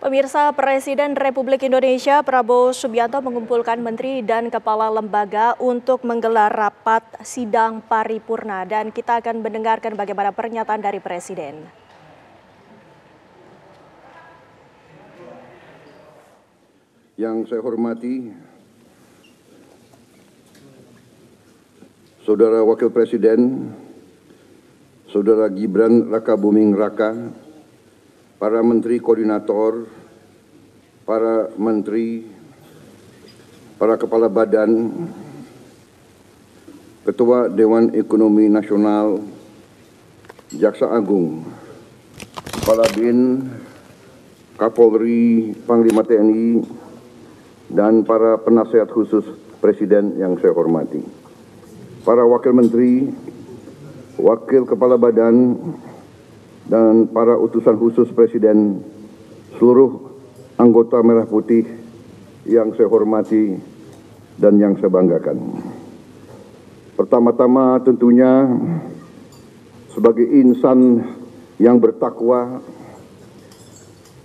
Pemirsa, Presiden Republik Indonesia Prabowo Subianto mengumpulkan menteri dan kepala lembaga untuk menggelar rapat sidang paripurna, dan kita akan mendengarkan bagaimana pernyataan dari Presiden. Yang saya hormati Saudara Wakil Presiden, Saudara Gibran Rakabuming Raka, para menteri koordinator, para menteri, para kepala badan, Ketua Dewan Ekonomi Nasional, Jaksa Agung, Kepala BIN, Kapolri, Panglima TNI, dan para penasihat khusus Presiden yang saya hormati. Para wakil menteri, wakil kepala badan, dan para utusan khusus Presiden, seluruh anggota Merah Putih yang saya hormati dan yang saya banggakan. Pertama-tama tentunya sebagai insan yang bertakwa,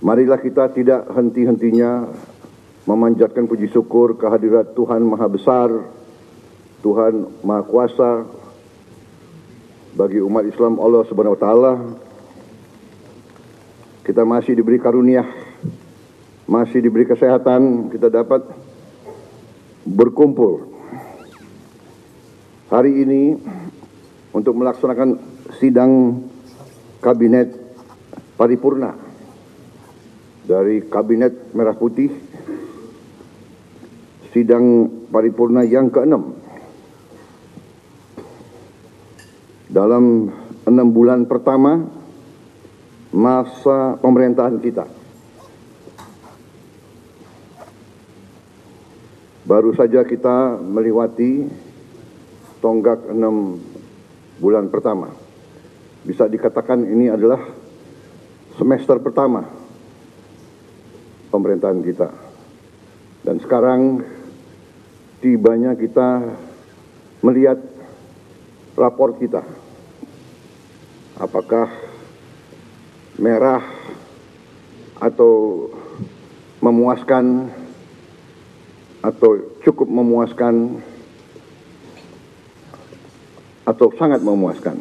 marilah kita tidak henti-hentinya memanjatkan puji syukur kehadirat Tuhan Maha Besar, Tuhan Maha Kuasa. Bagi umat Islam, Allah Subhanahu wa Ta'ala, kita masih diberi karunia, masih diberi kesehatan, kita dapat berkumpul hari ini untuk melaksanakan sidang kabinet paripurna dari Kabinet Merah Putih, sidang paripurna yang ke-6 dalam 6 bulan pertama masa pemerintahan kita. Baru saja kita melewati tonggak 6 bulan pertama. Bisa dikatakan ini adalah semester pertama pemerintahan kita. Dan sekarang tibanya kita melihat rapor kita. Apakah merah atau memuaskan atau cukup memuaskan atau sangat memuaskan.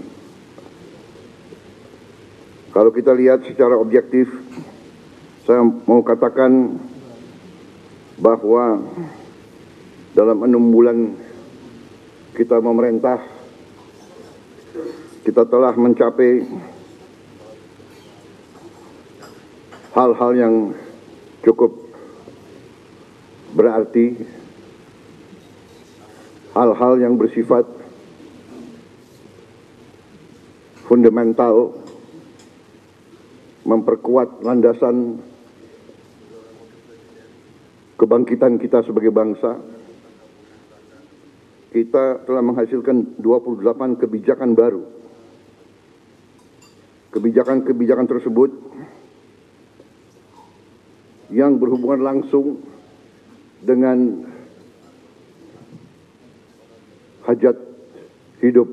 Kalau kita lihat secara objektif, saya mau katakan bahwa dalam 6 bulan kita memerintah, kita telah mencapai hal-hal yang cukup berarti, hal-hal yang bersifat fundamental, memperkuat landasan kebangkitan kita sebagai bangsa. Kita telah menghasilkan 28 kebijakan baru. Kebijakan-kebijakan tersebut yang berhubungan langsung dengan hajat hidup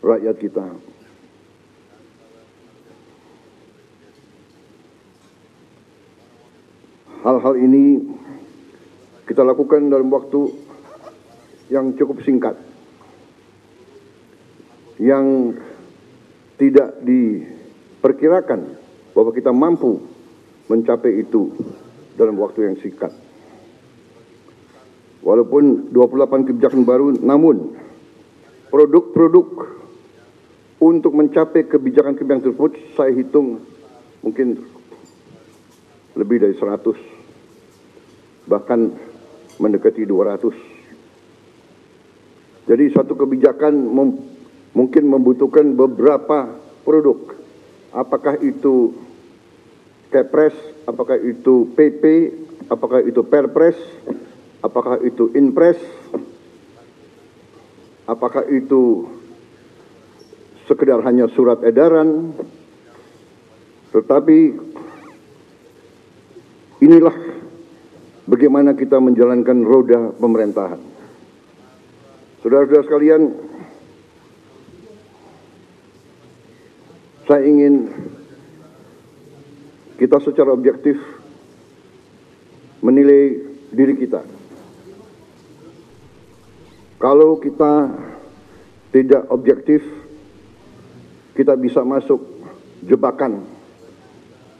rakyat kita. Hal-hal ini kita lakukan dalam waktu yang cukup singkat, yang tidak diperkirakan bahwa kita mampu mencapai itu dalam waktu yang singkat. Walaupun 28 kebijakan baru, namun produk-produk untuk mencapai kebijakan-kebijakan tersebut saya hitung mungkin lebih dari 100, bahkan mendekati 200. Jadi satu kebijakan mungkin membutuhkan beberapa produk. Apakah itu Kepres, apakah itu PP, apakah itu Perpres, apakah itu Inpres, apakah itu sekedar hanya surat edaran. Tetapi inilah bagaimana kita menjalankan roda pemerintahan. Saudara-saudara sekalian, saya ingin kita secara objektif menilai diri kita. Kalau kita tidak objektif, kita bisa masuk jebakan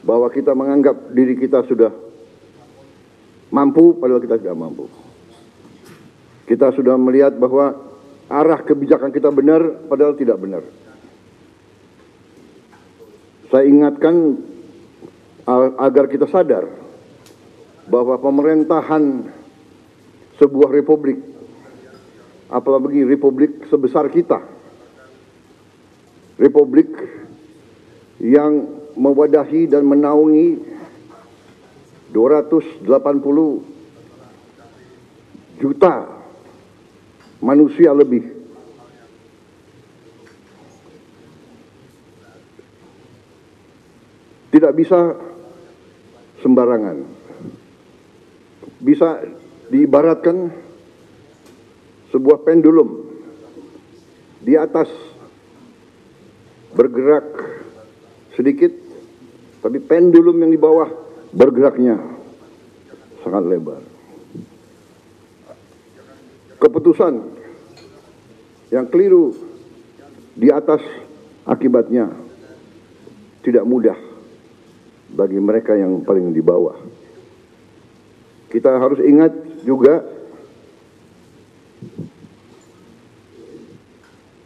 bahwa kita menganggap diri kita sudah mampu, padahal kita tidak mampu. Kita sudah melihat bahwa arah kebijakan kita benar, padahal tidak benar. Saya ingatkan agar kita sadar bahwa pemerintahan sebuah republik, apalagi republik sebesar kita, republik yang mewadahi dan menaungi 280 juta manusia lebih, tidak bisa sembarangan. Bisa diibaratkan sebuah pendulum di atas bergerak sedikit, tapi pendulum yang di bawah bergeraknya sangat lebar. Keputusan yang keliru di atas akibatnya tidak mudah bagi mereka yang paling di bawah. Kita harus ingat juga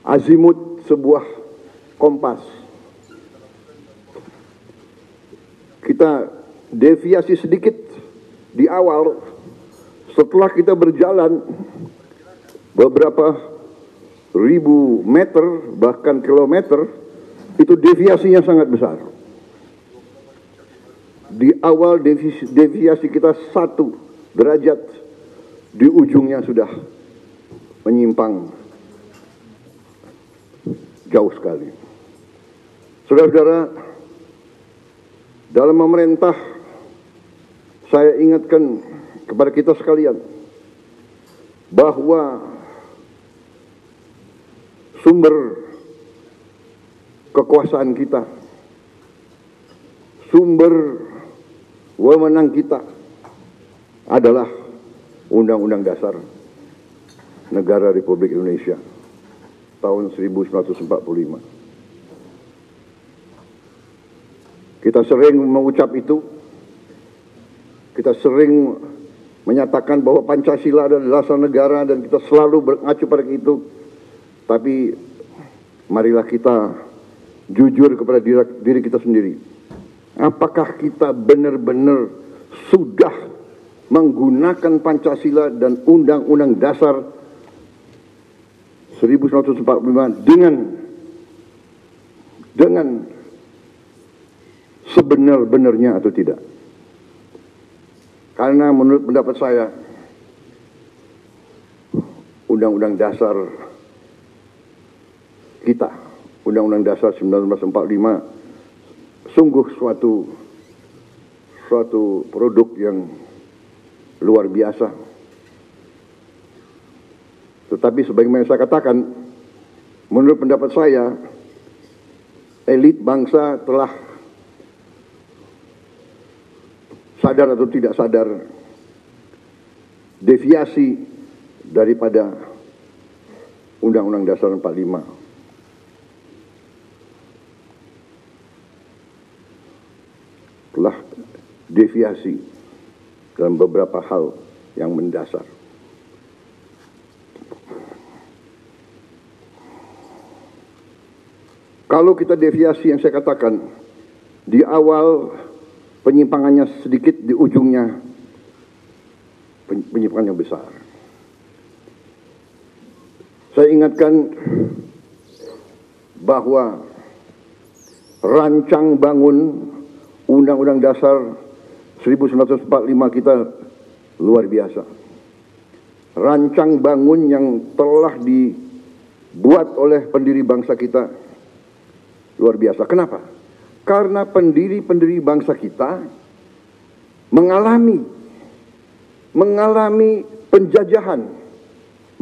azimut sebuah kompas. Kita deviasi sedikit di awal, setelah kita berjalan beberapa ribu meter, bahkan kilometer, itu deviasinya sangat besar. Di awal deviasi kita 1 derajat, di ujungnya sudah menyimpang jauh sekali. Saudara-saudara, dalam memerintah, saya ingatkan kepada kita sekalian bahwa sumber kekuasaan kita, sumber wewenang kita adalah Undang-Undang Dasar Negara Republik Indonesia tahun 1945. Kita sering mengucap itu, kita sering menyatakan bahwa Pancasila adalah dasar negara dan kita selalu mengacu pada itu. Tapi marilah kita jujur kepada diri kita sendiri. Apakah kita benar-benar sudah menggunakan Pancasila dan Undang-Undang Dasar 1945 dengan sebenar-benarnya atau tidak? Karena menurut pendapat saya, Undang-Undang Dasar kita, Undang-Undang Dasar 1945, sungguh suatu produk yang luar biasa. Tetapi sebagaimana saya katakan, menurut pendapat saya, elit bangsa telah sadar atau tidak sadar deviasi daripada Undang-Undang Dasar 45. Telah deviasi dalam beberapa hal yang mendasar. Kalau kita deviasi yang saya katakan, di awal penyimpangannya sedikit, di ujungnya penyimpangannya besar. Saya ingatkan bahwa rancang bangun Undang-Undang Dasar 1945 kita luar biasa. Rancang bangun yang telah dibuat oleh pendiri bangsa kita luar biasa. Kenapa? Karena pendiri-pendiri bangsa kita mengalami penjajahan,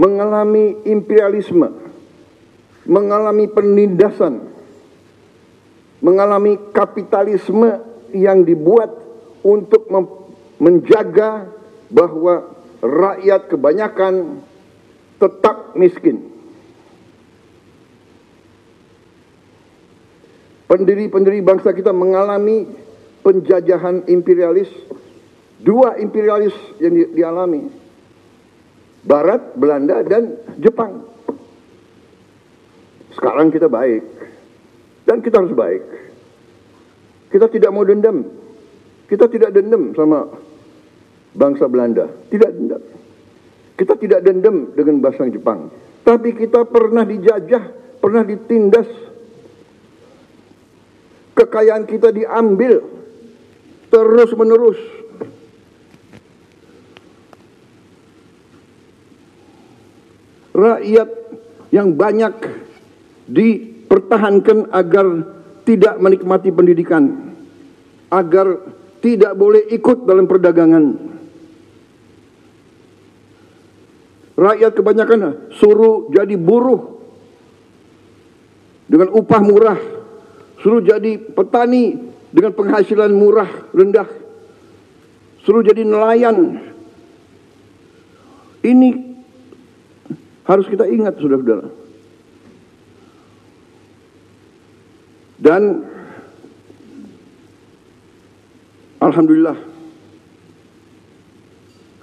mengalami imperialisme, mengalami penindasan, mengalami kapitalisme yang dibuat untuk menjaga bahwa rakyat kebanyakan tetap miskin. Pendiri-pendiri bangsa kita mengalami penjajahan imperialis, dua imperialis yang dialami, Barat, Belanda, dan Jepang. Sekarang kita baik, dan kita harus baik. Kita tidak mau dendam. Kita tidak dendam sama bangsa Belanda. Tidak dendam. Kita tidak dendam dengan bangsa Jepang. Tapi kita pernah dijajah, pernah ditindas. Kekayaan kita diambil terus-menerus. Rakyat yang banyak dipertahankan agar tidak menikmati pendidikan, agar tidak boleh ikut dalam perdagangan. Rakyat kebanyakan suruh jadi buruh dengan upah murah, suruh jadi petani dengan penghasilan murah, rendah, suruh jadi nelayan. Ini harus kita ingat, saudara-saudara. Dan alhamdulillah,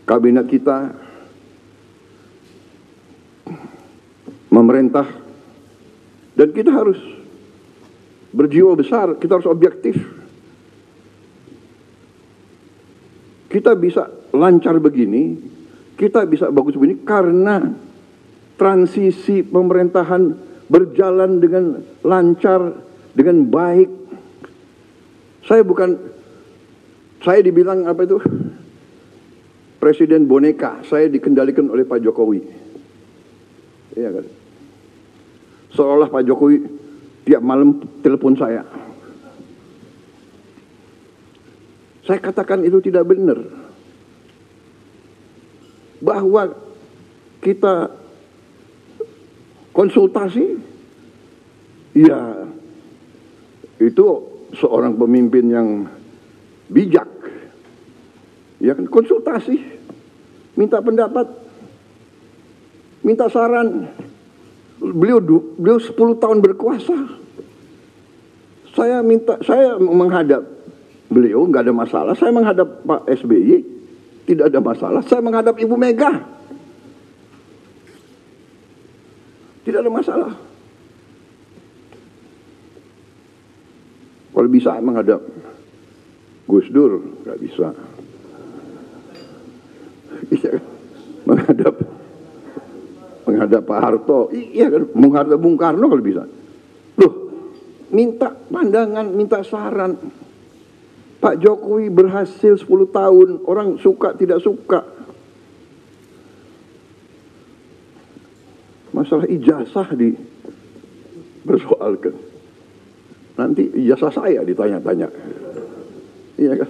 kabinet kita memerintah, dan kita harus berjiwa besar, kita harus objektif. Kita bisa lancar begini, kita bisa bagus begini karena transisi pemerintahan berjalan dengan lancar, dengan baik. Saya dibilang apa itu? Presiden boneka, saya dikendalikan oleh Pak Jokowi. Iya kan? Seolah Pak Jokowi tiap malam telepon saya. Saya katakan itu tidak benar. Bahwa kita konsultasi, ya itu seorang pemimpin yang bijak. Ya kan, konsultasi, minta pendapat, minta saran. Beliau 10 tahun berkuasa. Saya menghadap beliau nggak ada masalah. Saya menghadap Pak SBY tidak ada masalah. Saya menghadap Ibu Mega tidak ada masalah. Kalau bisa menghadap Gus Dur nggak bisa. menghadap Pak Harto, iya kan, menghadap Bung Karno kalau bisa. Loh, minta pandangan, minta saran. Pak Jokowi berhasil 10 tahun, orang suka tidak suka. Masalah ijazah dipersoalkan. Nanti ijazah saya ditanya-tanya. Iya kan?